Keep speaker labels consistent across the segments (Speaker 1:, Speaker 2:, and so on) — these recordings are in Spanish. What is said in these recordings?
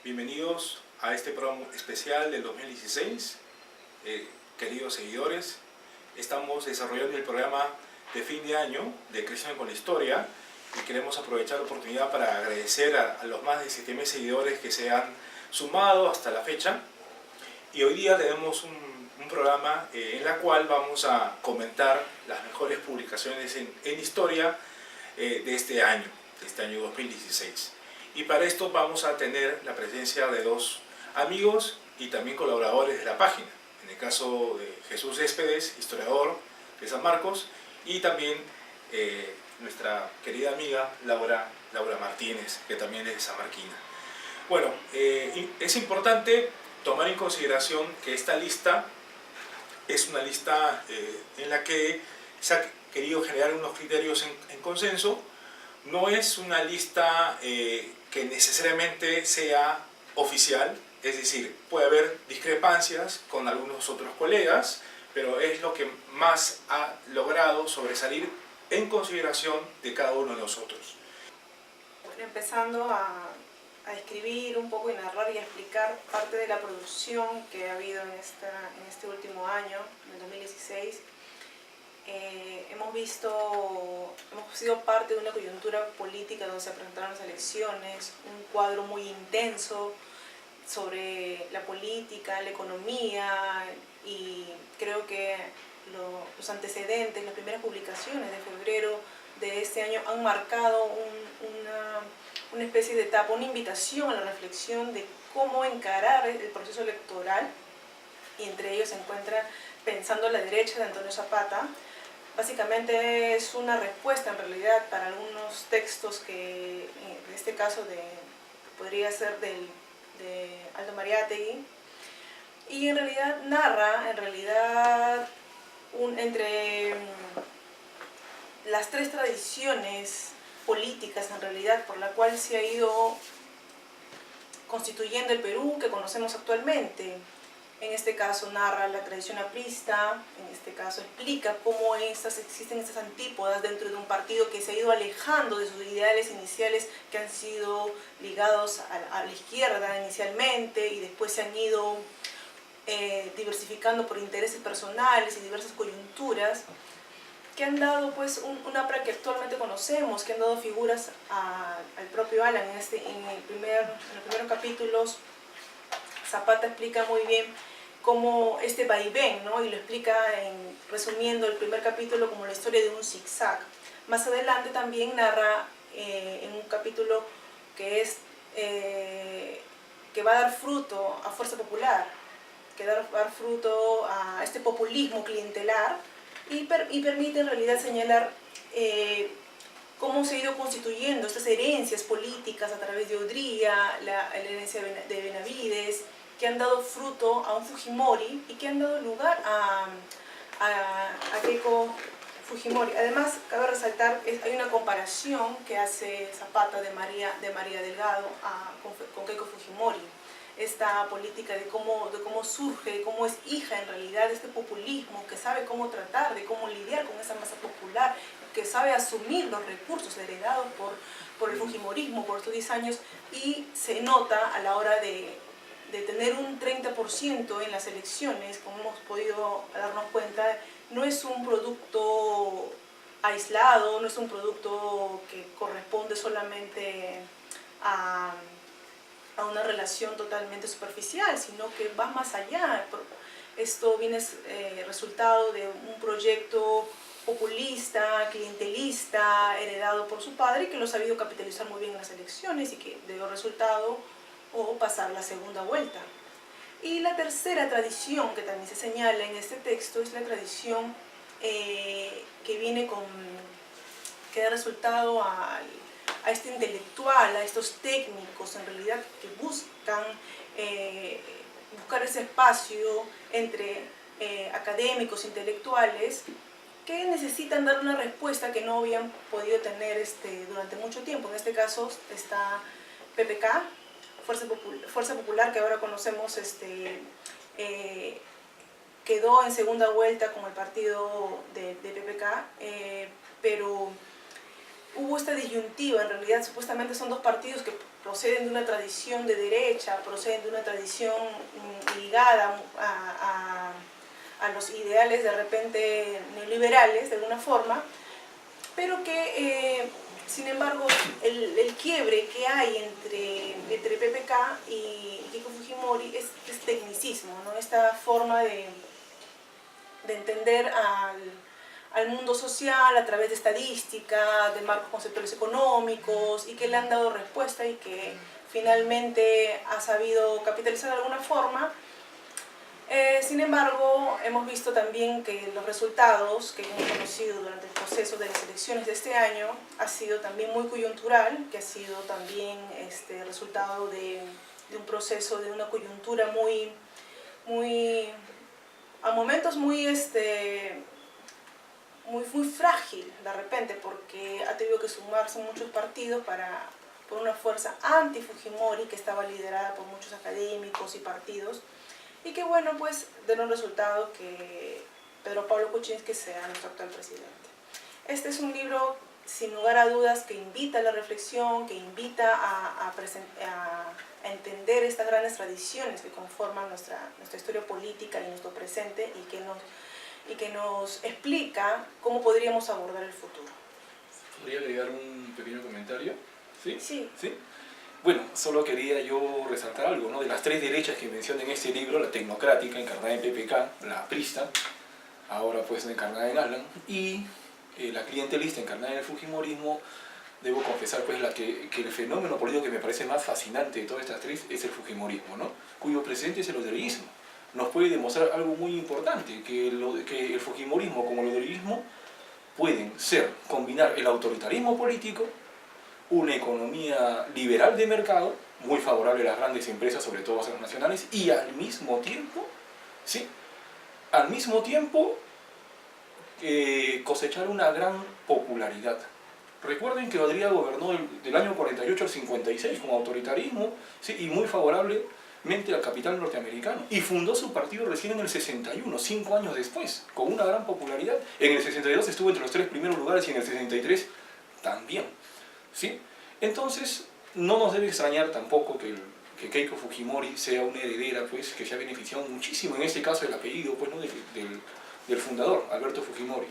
Speaker 1: Bienvenidos a este programa especial del 2016. Queridos seguidores, estamos desarrollando el programa de fin de año de Creciendo con la Historia y queremos aprovechar la oportunidad para agradecer a los más de 7.000 seguidores que se han sumado hasta la fecha. Y hoy día tenemos un programa en la cual vamos a comentar las mejores publicaciones en historia de este año 2016. Y para esto vamos a tener la presencia de dos amigos y también colaboradores de la página. En el caso de Jesús Céspedes, historiador de San Marcos, y también nuestra querida amiga Laura Martínez, que también es de San Marquina. Bueno, es importante tomar en consideración que esta lista es una lista en la que se ha querido generar unos criterios en consenso. No es una lista que necesariamente sea oficial, es decir, puede haber discrepancias con algunos otros colegas, pero es lo que más ha logrado sobresalir en consideración de cada uno de nosotros.
Speaker 2: Empezando a escribir un poco y narrar y explicar parte de la producción que ha habido en este último año, en el 2016, hemos sido parte de una coyuntura política donde se presentaron las elecciones, un cuadro muy intenso sobre la política, la economía, y creo que los antecedentes, las primeras publicaciones de febrero de este año han marcado una especie de etapa, una invitación a la reflexión de cómo encarar el proceso electoral, y entre ellos se encuentra Pensando a la derecha de Antonio Zapata. Básicamente es una respuesta en realidad para algunos textos que, en este caso, podría ser de Aldo Mariátegui, y en realidad narra, entre las tres tradiciones políticas en realidad por la cual se ha ido constituyendo el Perú que conocemos actualmente. En este caso narra la tradición aprista, en este caso explica cómo existen estas antípodas dentro de un partido que se ha ido alejando de sus ideales iniciales, que han sido ligados a la izquierda inicialmente y después se han ido diversificando por intereses personales y diversas coyunturas, que han dado pues una obra que actualmente conocemos, que han dado figuras al propio Alan. En los primeros capítulos Zapata explica muy bien cómo este vaivén, ¿no? Y lo explica resumiendo el primer capítulo como la historia de un zigzag. Más adelante también narra en un capítulo que va a dar fruto a Fuerza Popular, que va a dar fruto a este populismo clientelar, y permite en realidad señalar cómo se ha ido constituyendo estas herencias políticas a través de Odría, la herencia de Benavides, que han dado fruto a un Fujimori y que han dado lugar a Keiko Fujimori. Además, cabe resaltar que hay una comparación que hace Zapata de María Delgado con Keiko Fujimori. Esta política de cómo surge, de cómo es hija en realidad de este populismo, que sabe cómo tratar, de cómo lidiar con esa masa popular, que sabe asumir los recursos heredados por el fujimorismo por estos 10 años, y se nota a la hora de tener un 30% en las elecciones, como hemos podido darnos cuenta. No es un producto aislado, no es un producto que corresponde solamente a una relación totalmente superficial, sino que va más allá. Esto viene resultado de un proyecto populista, clientelista, heredado por su padre, y que lo ha sabido capitalizar muy bien en las elecciones y que dio resultado o pasar la segunda vuelta. Y la tercera tradición que también se señala en este texto es la tradición que da resultado a este intelectual, a estos técnicos en realidad que buscan buscar ese espacio entre académicos, intelectuales, que necesitan dar una respuesta que no habían podido tener durante mucho tiempo. En este caso está PPK, Fuerza Popular, que ahora conocemos, quedó en segunda vuelta con el partido de PPK, pero hubo esta disyuntiva. En realidad supuestamente son dos partidos que proceden de una tradición de derecha, proceden de una tradición ligada a los ideales de repente neoliberales de alguna forma, pero que sin embargo el quiebre que hay entre PPK y Keiko Fujimori es tecnicismo, ¿no? Esta forma de entender al mundo social a través de estadística, de marcos conceptuales económicos, y que le han dado respuesta y que finalmente ha sabido capitalizar de alguna forma. Sin embargo, hemos visto también que los resultados que hemos conocido durante el proceso de las elecciones de este año ha sido también muy coyuntural, que ha sido también resultado de un proceso, de una coyuntura a momentos muy frágil de repente, porque ha tenido que sumarse muchos partidos por una fuerza anti-Fujimori que estaba liderada por muchos académicos y partidos, y que bueno, pues den un resultado que Pedro Pablo Kuczynski sea nuestro actual presidente. Este es un libro, sin lugar a dudas, que invita a la reflexión, que invita a entender estas grandes tradiciones que conforman nuestra historia política y nuestro presente, y que nos explica cómo podríamos abordar el futuro.
Speaker 3: ¿Podría agregar un pequeño comentario? ¿Sí?
Speaker 2: Sí.
Speaker 3: ¿Sí? Bueno, solo quería yo resaltar algo, ¿no? De las tres derechas que menciona en este libro, la tecnocrática, encarnada en PPK, la aprista, ahora pues encarnada en Alan, y la clientelista, encarnada en el fujimorismo, debo confesar pues que el fenómeno político que me parece más fascinante de todas estas tres es el fujimorismo, ¿no? Cuyo presente es el oderismo. Nos puede demostrar algo muy importante, que el fujimorismo como el oderismo pueden combinar el autoritarismo político, una economía liberal de mercado, muy favorable a las grandes empresas, sobre todo a las nacionales, y al mismo tiempo, ¿sí? Al mismo tiempo cosechar una gran popularidad. Recuerden que Odría gobernó del año 48 al 56 con autoritarismo, ¿sí? Y muy favorablemente al capital norteamericano. Y fundó su partido recién en el 61, 5 años después, con una gran popularidad. En el 62 estuvo entre los 3 primeros lugares y en el 63 también. ¿Sí? Entonces, no nos debe extrañar tampoco que Keiko Fujimori sea una heredera, pues, que se ha beneficiado muchísimo, en este caso el apellido, pues, ¿no? del fundador, Alberto Fujimori.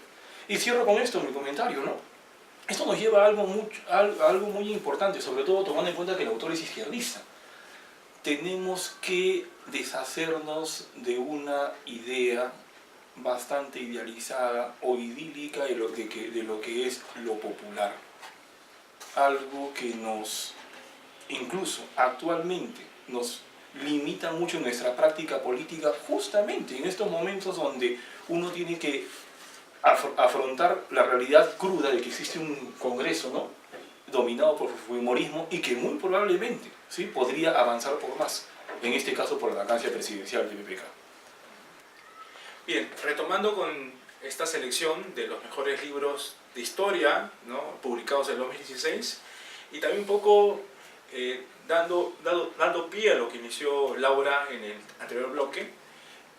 Speaker 3: Y cierro con esto mi comentario, ¿no? Esto nos lleva a algo muy importante, sobre todo tomando en cuenta que el autor es izquierdista. Tenemos que deshacernos de una idea bastante idealizada o idílica de lo que es lo popular. Algo que incluso actualmente nos limita mucho nuestra práctica política, justamente en estos momentos donde uno tiene que afrontar la realidad cruda de que existe un Congreso, ¿no? Dominado por el fujimorismo y que muy probablemente, ¿sí? Podría avanzar por más, en este caso por la vacancia presidencial de PPK.
Speaker 1: Bien, retomando con esta selección de los mejores libros de historia, ¿no? Publicados en 2016, y también un poco dando pie a lo que inició Laura en el anterior bloque.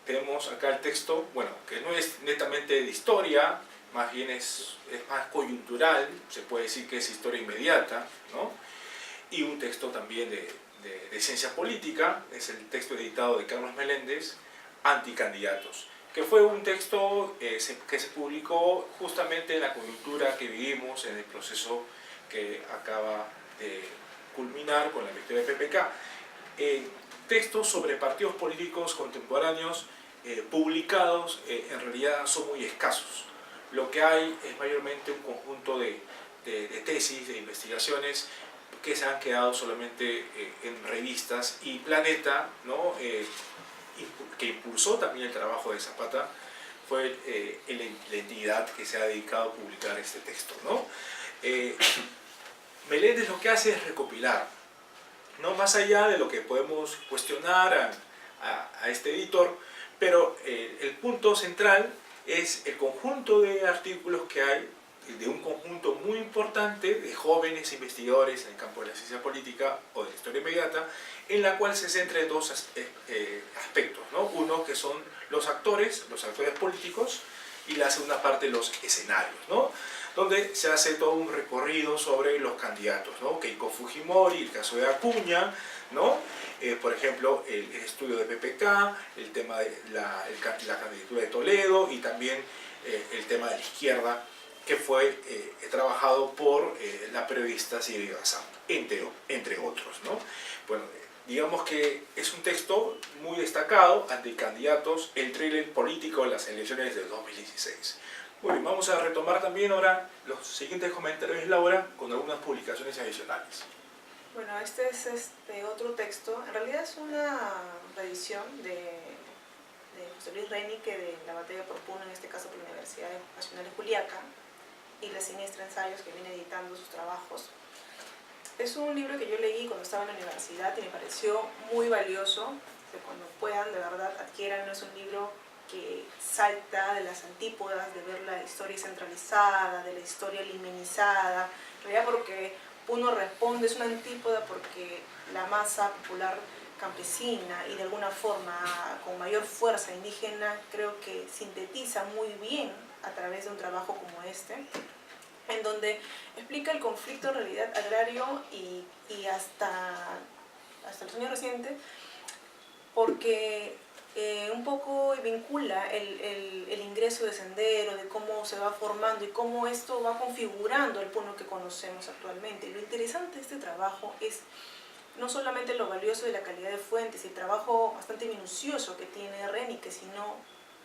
Speaker 1: Tenemos acá el texto, bueno, que no es netamente de historia, más bien es más coyuntural, se puede decir que es historia inmediata, ¿no? Y un texto también de ciencia política, es el texto editado de Carlos Meléndez, Anticandidatos, que fue un texto que se publicó justamente en la coyuntura que vivimos en el proceso que acaba de culminar con la victoria de PPK. Textos sobre partidos políticos contemporáneos publicados en realidad son muy escasos. Lo que hay es mayormente un conjunto de tesis, de investigaciones que se han quedado solamente en revistas, y Planeta, ¿no? Que impulsó también el trabajo de Zapata, fue la entidad que se ha dedicado a publicar este texto, ¿no? Meléndez lo que hace es recopilar, ¿no? Más allá de lo que podemos cuestionar a este editor, pero el punto central es el conjunto de artículos que hay, de un conjunto muy importante de jóvenes investigadores en el campo de la ciencia política o de la historia inmediata, en la cual se centra en dos aspectos, ¿no? Uno que son los actores políticos, y la segunda parte los escenarios, ¿no? Donde se hace todo un recorrido sobre los candidatos, ¿no? Keiko Fujimori, el caso de Acuña, ¿no? Por ejemplo, el estudio de PPK, el tema de la candidatura de Toledo y también el tema de la izquierda, que fue trabajado por la periodista Silvia Bazán, entre otros, ¿no? Bueno, digamos que es un texto muy destacado ante candidatos, el thriller político en las elecciones del 2016. Muy bien, vamos a retomar también ahora los siguientes comentarios, Laura, con algunas publicaciones adicionales.
Speaker 2: Bueno, este es otro texto, en realidad es una reedición de José Luis Renique de La batalla por Puno, en este caso por la Universidad Nacional de Juliaca, y La siniestra ensayos, que viene editando sus trabajos. Es un libro que yo leí cuando estaba en la universidad y me pareció muy valioso, que cuando puedan de verdad adquieran. No es un libro que salta de las antípodas, de ver la historia centralizada, de la historia limenizada, en realidad porque Puno responde, es una antípoda porque la masa popular campesina y de alguna forma con mayor fuerza indígena creo que sintetiza muy bien a través de un trabajo como este, en donde explica el conflicto en realidad agrario y hasta el sueño reciente, porque un poco vincula el ingreso de Sendero, de cómo se va formando y cómo esto va configurando el Puno que conocemos actualmente. Y lo interesante de este trabajo es no solamente lo valioso de la calidad de fuentes y el trabajo bastante minucioso que tiene Renique, sino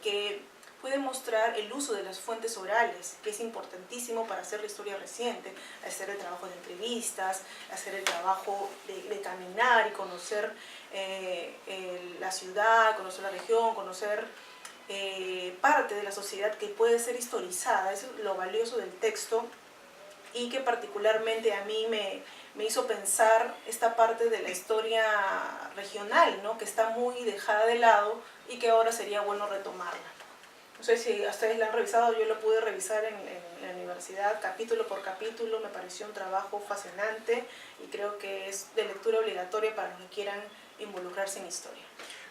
Speaker 2: que puede mostrar el uso de las fuentes orales, que es importantísimo para hacer la historia reciente, hacer el trabajo de entrevistas, hacer el trabajo de caminar y conocer la ciudad, conocer la región, conocer parte de la sociedad que puede ser historizada. Eso es lo valioso del texto y que particularmente a mí me hizo pensar esta parte de la historia regional, ¿no? Que está muy dejada de lado y que ahora sería bueno retomarla. No sé si ustedes la han revisado, yo lo pude revisar en la universidad capítulo por capítulo, me pareció un trabajo fascinante y creo que es de lectura obligatoria para los que quieran involucrarse en historia.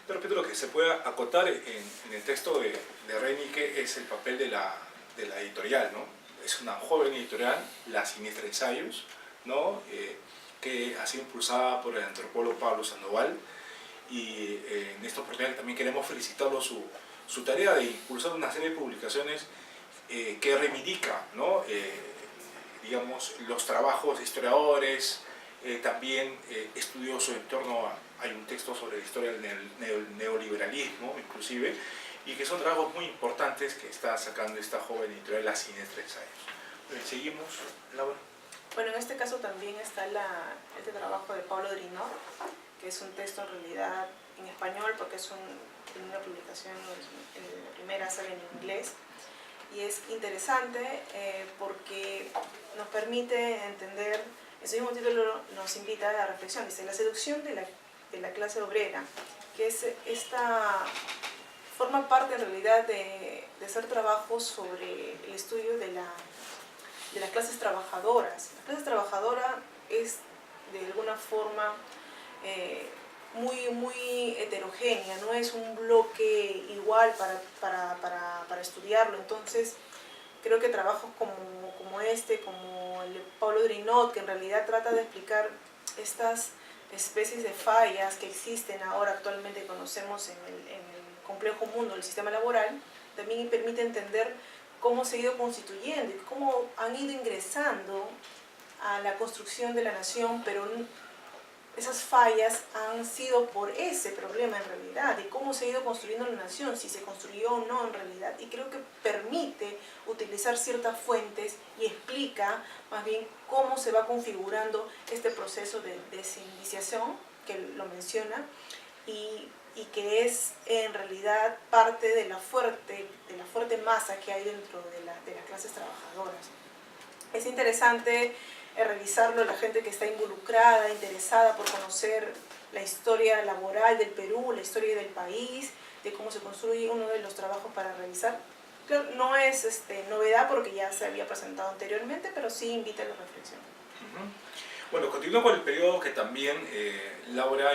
Speaker 1: De repente lo que se puede acotar en el texto de Renique es el papel de la editorial, ¿no? Es una joven editorial, La Siniestra Ensayos, ¿no? Que ha sido impulsada por el antropólogo Pablo Sandoval, y en esta oportunidad también queremos felicitarlo su tarea de impulsar una serie de publicaciones que reivindica, ¿no? Digamos, los trabajos de historiadores, también estudiosos en torno a, hay un texto sobre la historia del neoliberalismo inclusive, y que son trabajos muy importantes que está sacando esta joven editorial, La Siniestra Ensayos. Seguimos, Laura.
Speaker 2: Bueno, en este caso también está este trabajo de Pablo Drinot, que es un texto en realidad en español, porque es una publicación, la primera sale en inglés, y es interesante porque nos permite entender, ese mismo título nos invita a la reflexión, dice: la seducción de la clase obrera, que es forma parte en realidad de hacer trabajos sobre el estudio de las clases trabajadoras. La clase trabajadora es de alguna forma muy heterogénea, no es un bloque igual para estudiarlo. Entonces creo que trabajos como este, como el de Pablo Drinot, que en realidad trata de explicar estas especies de fallas que existen ahora actualmente, conocemos en el complejo mundo del sistema laboral, también permite entender cómo se ha ido constituyendo y cómo han ido ingresando a la construcción de la nación, pero esas fallas han sido por ese problema en realidad, de cómo se ha ido construyendo la nación, si se construyó o no en realidad, y creo que permite utilizar ciertas fuentes y explica más bien cómo se va configurando este proceso de desiniciación, que lo menciona, y que es en realidad parte de la fuerte masa que hay dentro de las clases trabajadoras. Es interesante revisarlo, la gente que está involucrada, interesada por conocer la historia laboral del Perú, la historia del país, de cómo se construye. Uno de los trabajos para revisar. Claro, no es novedad porque ya se había presentado anteriormente, pero sí invita a la reflexión.
Speaker 1: Bueno, continúo con el periodo que también Laura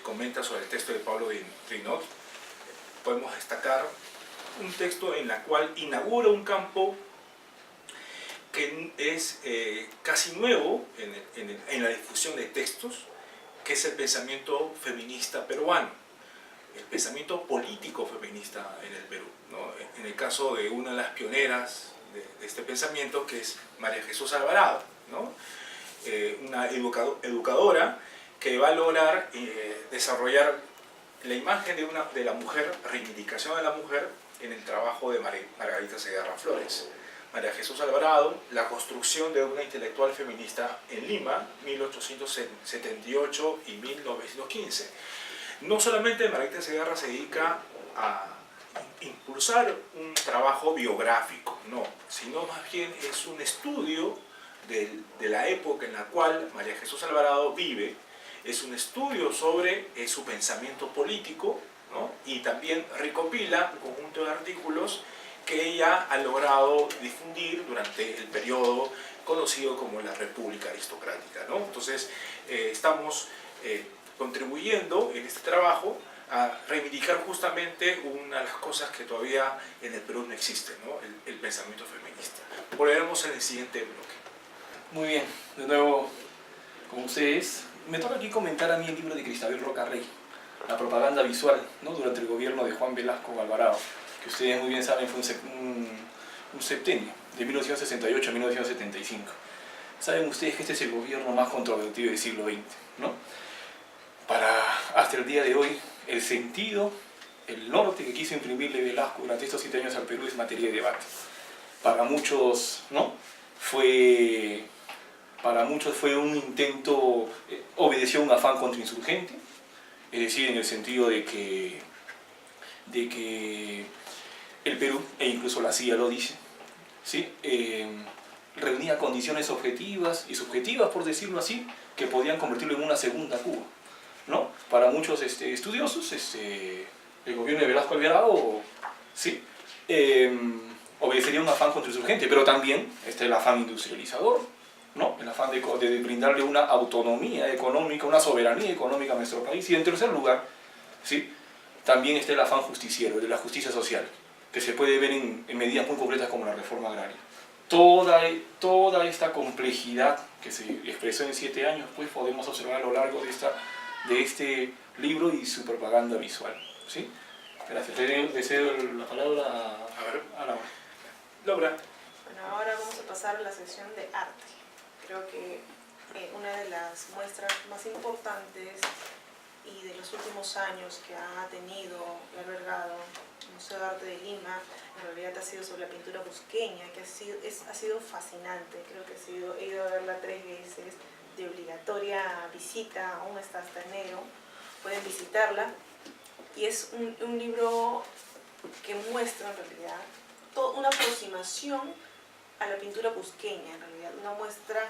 Speaker 1: comenta sobre el texto de Pablo Drinot. Podemos destacar un texto en el cual inaugura un campo que es casi nuevo en la difusión de textos, que es el pensamiento feminista peruano, el pensamiento político feminista en el Perú, ¿no? En el caso de una de las pioneras de este pensamiento, que es María Jesús Alvarado, ¿no? Una educadora que va a lograr desarrollar la imagen de la mujer, reivindicación de la mujer en el trabajo de Margarita Segarra Flores. María Jesús Alvarado, la construcción de una intelectual feminista en Lima, 1878 y 1915. No solamente Margarita Segarra se dedica a impulsar un trabajo biográfico, no, sino más bien es un estudio de la época en la cual María Jesús Alvarado vive, es un estudio sobre su pensamiento político, ¿no? Y también recopila un conjunto de artículos que ella ha logrado difundir durante el periodo conocido como la República Aristocrática, ¿no? Entonces, estamos contribuyendo en este trabajo a reivindicar justamente una de las cosas que todavía en el Perú no existe, ¿no? El pensamiento feminista. Volveremos en el siguiente bloque.
Speaker 3: Muy bien, de nuevo con ustedes. Me toca aquí comentar a mí el libro de Cristabel Rocarrey, La propaganda visual, ¿no? Durante el gobierno de Juan Velasco Alvarado, que ustedes muy bien saben fue un septenio, de 1968 a 1975. Saben ustedes que este es el gobierno más controvertido del siglo XX, ¿no? Hasta el día de hoy, el sentido, el norte que quiso imprimirle Velasco durante estos 7 años al Perú es materia de debate. Para muchos, ¿no? Fue un intento, obedeció a un afán contrainsurgente, es decir, en el sentido de que el Perú, e incluso la CIA lo dice, ¿sí? Reunía condiciones objetivas y subjetivas, por decirlo así, que podían convertirlo en una segunda Cuba, ¿no? Para muchos estudiosos, el gobierno de Velasco Alvarado, ¿sí? Obedecería a un afán contrainsurgente, pero también el afán industrializador, ¿no? El afán de brindarle una autonomía económica, una soberanía económica a nuestro país. Y en tercer lugar, ¿sí? También está el afán justiciero, de la justicia social, que se puede ver en medidas muy concretas como la reforma agraria. Toda esta complejidad que se expresó en 7 años, pues podemos observar a lo largo de este libro y su propaganda visual, ¿sí? Gracias. Le cedo la palabra a Laura.
Speaker 2: Bueno, ahora vamos a pasar a la sección de arte. Creo que una de las muestras más importantes y de los últimos años que ha tenido y albergado el Museo de Arte de Lima, en realidad ha sido sobre la pintura cusqueña, que ha sido fascinante. Creo que he ido a verla 3 veces, de obligatoria visita, aún está hasta enero, pueden visitarla. Y es un libro que muestra en realidad una aproximación a la pintura cusqueña, en realidad, una muestra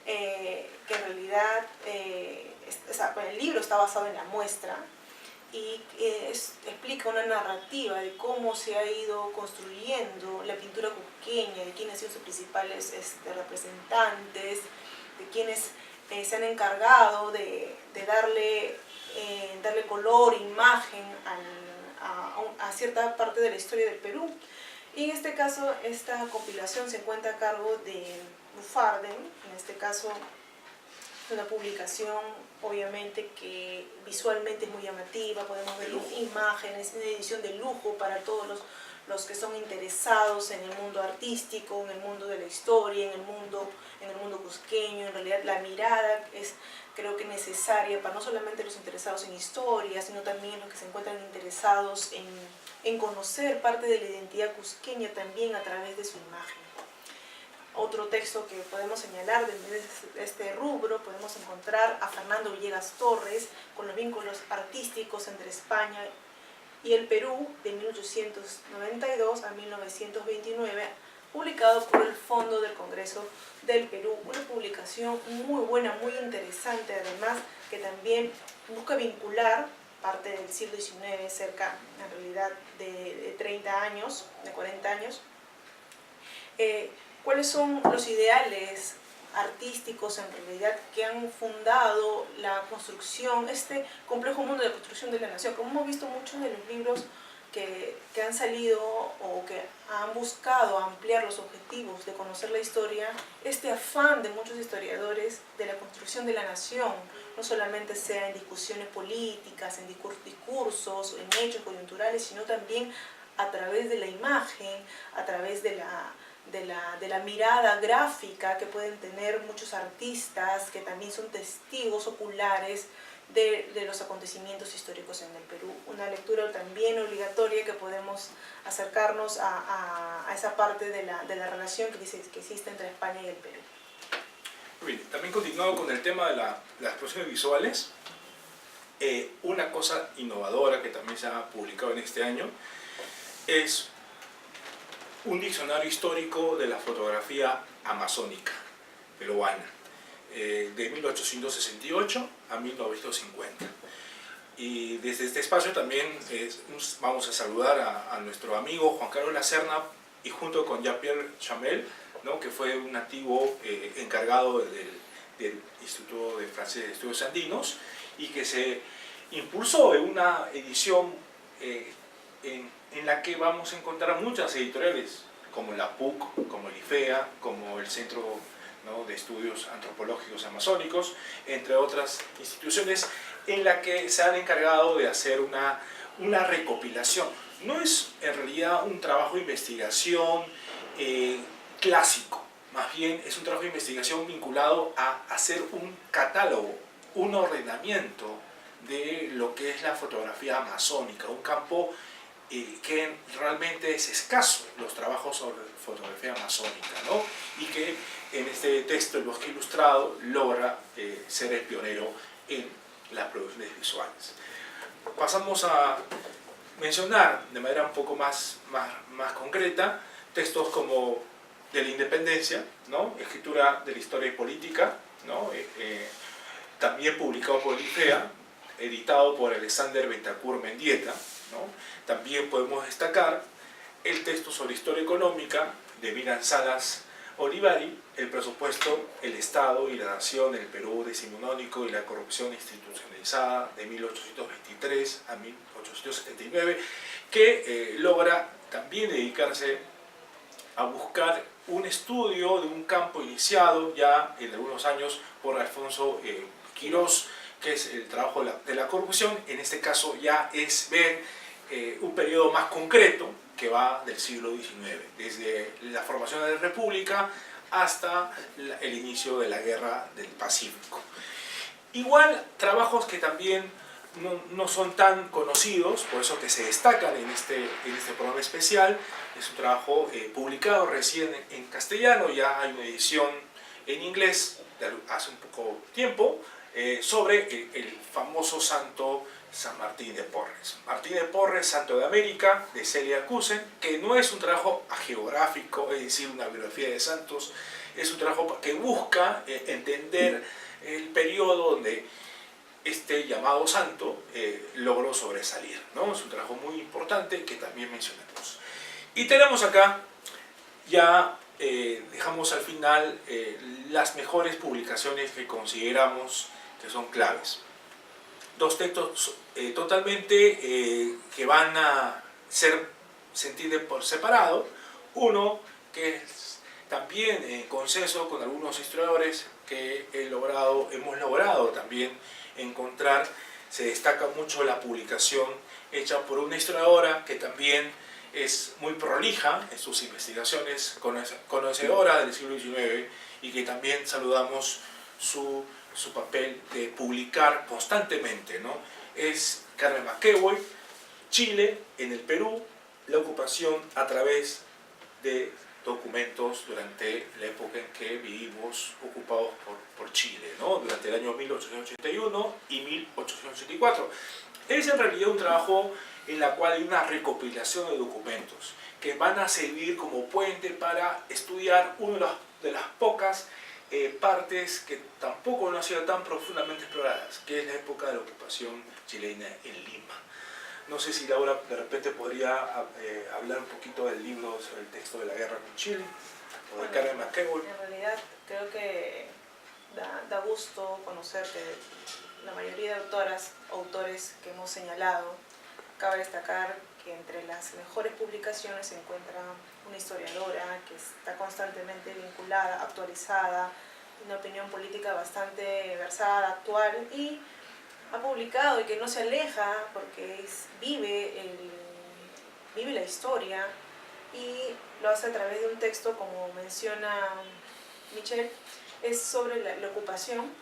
Speaker 2: que en realidad, el libro está basado en la muestra y explica una narrativa de cómo se ha ido construyendo la pintura cusqueña, de quiénes han sido sus principales representantes, de quienes se han encargado de darle color, imagen a cierta parte de la historia del Perú. Y en este caso, esta compilación se encuentra a cargo de Bufarden, en este caso una publicación obviamente que visualmente es muy llamativa, podemos ver imágenes, una edición de lujo para todos los que son interesados en el mundo artístico, en el mundo de la historia, en el mundo cusqueño. En realidad la mirada es, creo que, necesaria para no solamente los interesados en historia, sino también los que se encuentran interesados en conocer parte de la identidad cusqueña también a través de su imagen. Otro texto que podemos señalar de este rubro, podemos encontrar a Fernando Villegas Torres con los vínculos artísticos entre España y el Perú de 1892 a 1929, publicado por el Fondo del Congreso del Perú. Una publicación muy buena, muy interesante, además que también busca vincular parte del siglo XIX, cerca en realidad de 30 años, de 40 años, cuáles son los ideales artísticos en realidad que han fundado la construcción, este complejo mundo de construcción de la nación. Como hemos visto, muchos de los libros que han salido o que han buscado ampliar los objetivos de conocer la historia, este afán de muchos historiadores de la construcción de la nación, no solamente sea en discusiones políticas, en discursos, en hechos coyunturales, sino también a través de la imagen, a través de la mirada gráfica que pueden tener muchos artistas que también son testigos oculares de los acontecimientos históricos en el Perú. Una lectura también obligatoria que podemos acercarnos a esa parte de la relación que existe entre España y el Perú.
Speaker 1: Bien, también continuando con el tema de las exposiciones visuales, una cosa innovadora que también se ha publicado en este año es un diccionario histórico de la fotografía amazónica peruana, de 1868 a 1950. Y desde este espacio también vamos a saludar a nuestro amigo Juan Carlos Lacerna, y junto con Jean-Pierre Chamel, ¿no?, que fue un antiguo encargado del Instituto Francés de Estudios Andinos, y que se impulsó en una edición en la que vamos a encontrar muchas editoriales, como la PUC, como el IFEA, como el Centro, ¿no?, de Estudios Antropológicos Amazónicos, entre otras instituciones, en la que se han encargado de hacer una recopilación. No es en realidad un trabajo de investigación clásico, más bien es un trabajo de investigación vinculado a hacer un catálogo, un ordenamiento de lo que es la fotografía amazónica, un campo que realmente es escaso, los trabajos sobre fotografía amazónica, ¿no?, y que en este texto, El Bosque Ilustrado, logra ser el pionero en las producciones visuales. Pasamos a mencionar de manera un poco más concreta textos como de la independencia, ¿no?, escritura de la historia y política, ¿no?, también publicado por el IFEA, editado por Alexander Bentancur Mendieta, ¿no? También podemos destacar el texto sobre historia económica de Miran Salas Olivari, El presupuesto, el Estado y la nación en el Perú decimonónico y la corrupción institucionalizada, de 1823 a 1879, que logra también dedicarse a buscar un estudio de un campo iniciado ya en algunos años por Alfonso Quirós, que es el trabajo de la corrupción. En este caso ya es ver un periodo más concreto que va del siglo XIX, desde la formación de la República hasta el inicio de la Guerra del Pacífico. Igual, trabajos que también no son tan conocidos, por eso que se destacan en este programa especial, es un trabajo publicado recién en castellano, ya hay una edición en inglés hace un poco tiempo, sobre el famoso santo San Martín de Porres. Martín de Porres, Santo de América, de Celia Cusen, que no es un trabajo hagiográfico, es decir, una biografía de santos, es un trabajo que busca entender el periodo donde este llamado santo logró sobresalir, ¿no? Es un trabajo muy importante que también mencionamos. Y tenemos acá, ya dejamos al final las mejores publicaciones que consideramos que son claves. Dos textos totalmente que van a ser sentidos por separado. Uno que es también en consenso con algunos historiadores que hemos logrado también encontrar. Se destaca mucho la publicación hecha por una historiadora que también es muy prolija en sus investigaciones, conocedora del siglo XIX, y que también saludamos su papel de publicar constantemente, ¿no? Es Carmen McEvoy, Chile en el Perú, la ocupación a través de documentos durante la época en que vivimos ocupados por Chile, ¿no?, durante el año 1881 y 1884. Es en realidad un trabajo en la cual hay una recopilación de documentos que van a servir como puente para estudiar una de las pocas partes que tampoco no han sido tan profundamente exploradas, que es la época de la ocupación chilena en Lima. No sé si Laura de repente podría hablar un poquito del libro sobre el texto de la guerra con Chile, o de Carmen McEvoy.
Speaker 2: En realidad creo que da gusto conocer que la mayoría de autores que hemos señalado, cabe destacar que entre las mejores publicaciones se encuentra una historiadora que está constantemente vinculada, actualizada, una opinión política bastante versada, actual, y ha publicado y que no se aleja porque vive la historia y lo hace a través de un texto, como menciona Michelle, es sobre la ocupación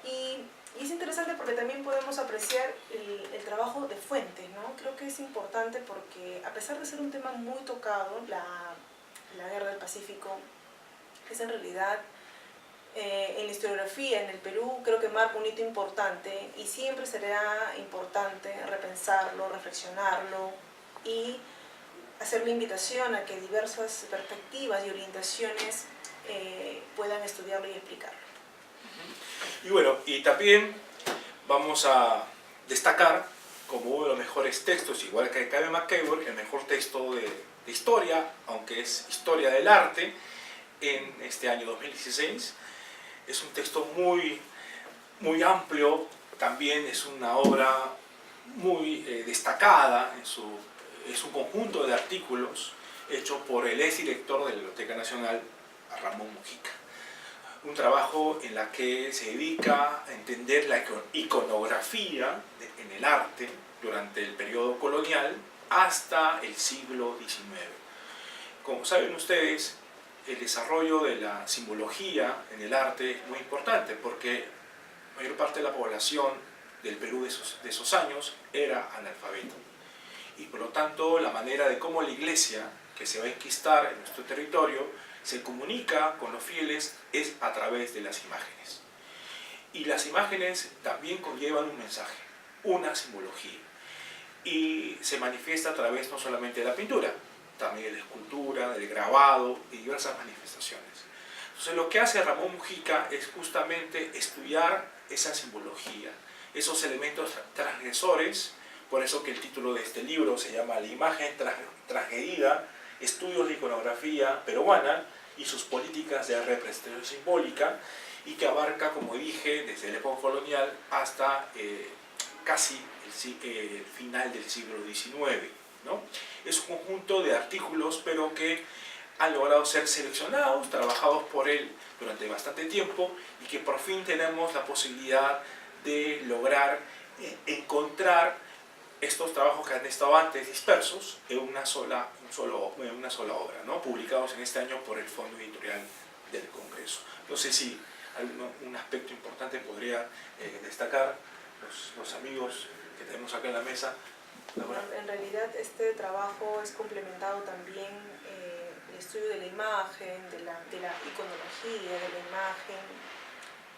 Speaker 2: y es interesante porque también podemos apreciar el trabajo de fuentes, ¿no? Creo que es importante porque a pesar de ser un tema muy tocado, la guerra del Pacífico es en realidad en la historiografía en el Perú creo que marca un hito importante y siempre será importante repensarlo, reflexionarlo y hacer la invitación a que diversas perspectivas y orientaciones puedan estudiarlo y explicarlo.
Speaker 1: Y bueno, y también vamos a destacar como uno de los mejores textos, igual que Cabe McEvoy, el mejor texto de historia, aunque es historia del arte, en este año 2016. Es un texto muy amplio, también es una obra muy destacada, es un conjunto de artículos hecho por el exdirector de la Biblioteca Nacional, Ramón Mujica. Un trabajo en la que se dedica a entender la iconografía en el arte durante el periodo colonial hasta el siglo XIX. Como saben ustedes, el desarrollo de la simbología en el arte es muy importante porque la mayor parte de la población del Perú de esos años era analfabeta. Y por lo tanto, la manera de cómo la iglesia, que se va a enquistar en nuestro territorio, se comunica con los fieles es a través de las imágenes. Y las imágenes también conllevan un mensaje, una simbología. Y se manifiesta a través no solamente de la pintura, también de la escultura, del grabado y diversas manifestaciones. Entonces lo que hace Ramón Mujica es justamente estudiar esa simbología, esos elementos transgresores, por eso que el título de este libro se llama La imagen transgredida, estudios de iconografía peruana y sus políticas de representación simbólica, y que abarca, como dije, desde la época colonial hasta casi el final del siglo XIX, ¿no? Es un conjunto de artículos, pero que han logrado ser seleccionados, trabajados por él durante bastante tiempo, y que por fin tenemos la posibilidad de lograr encontrar estos trabajos que han estado antes dispersos en una sola obra, ¿no? Publicados en este año por el Fondo Editorial del Congreso. No sé si un aspecto importante podría destacar los amigos que tenemos acá en la mesa.
Speaker 2: En realidad este trabajo es complementado también el estudio de la imagen, de la iconología de la imagen.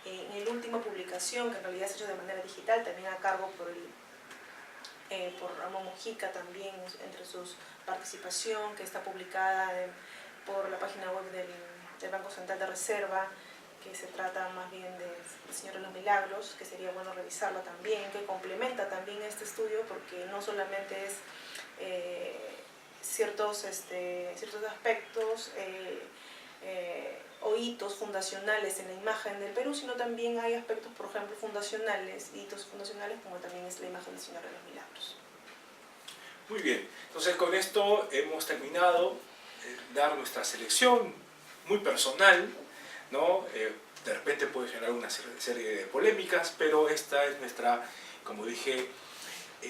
Speaker 2: En la última publicación, que en realidad se ha hecho de manera digital, también a cargo por Ramón Mujica, también entre sus participación, que está publicada por la página web del Banco Central de Reserva, que se trata más bien del Señor de los Milagros, que sería bueno revisarlo también, que complementa también este estudio, porque no solamente es ciertos aspectos o hitos fundacionales en la imagen del Perú, sino también hay aspectos, por ejemplo, fundacionales, hitos fundacionales, como también es la imagen del Señor de los Milagros.
Speaker 1: Muy bien, entonces con esto hemos terminado dar nuestra selección muy personal, ¿no? De repente puede generar una serie de polémicas, pero esta es nuestra, como dije,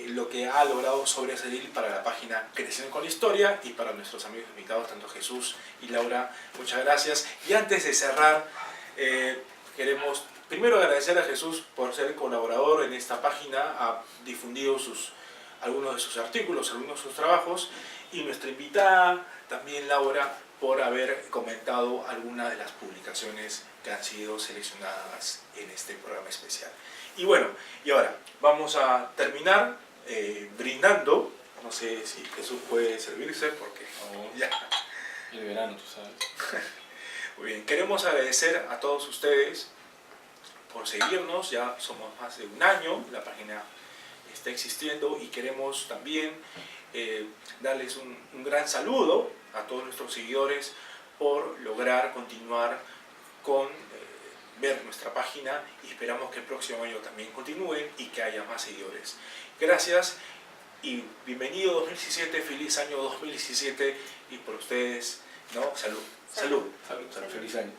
Speaker 1: lo que ha logrado sobresalir para la página Creciendo con la Historia y para nuestros amigos invitados, tanto Jesús y Laura. Muchas gracias. Y antes de cerrar, queremos primero agradecer a Jesús por ser colaborador en esta página, ha difundido algunos de sus artículos, algunos de sus trabajos, y nuestra invitada también, Laura, por haber comentado algunas de las publicaciones que han sido seleccionadas en este programa especial. Y bueno, y ahora vamos a terminar brindando. No sé si Jesús puede servirse porque ya.
Speaker 3: El verano, tú sabes.
Speaker 1: Muy bien, queremos agradecer a todos ustedes por seguirnos. Ya somos más de un año, la página está existiendo, y queremos también darles un gran saludo a todos nuestros seguidores por lograr continuar con ver nuestra página, y esperamos que el próximo año también continúen y que haya más seguidores. Gracias y bienvenido 2017, feliz año 2017 y por ustedes, ¿no? Salud. Salud.
Speaker 3: Salud, feliz año.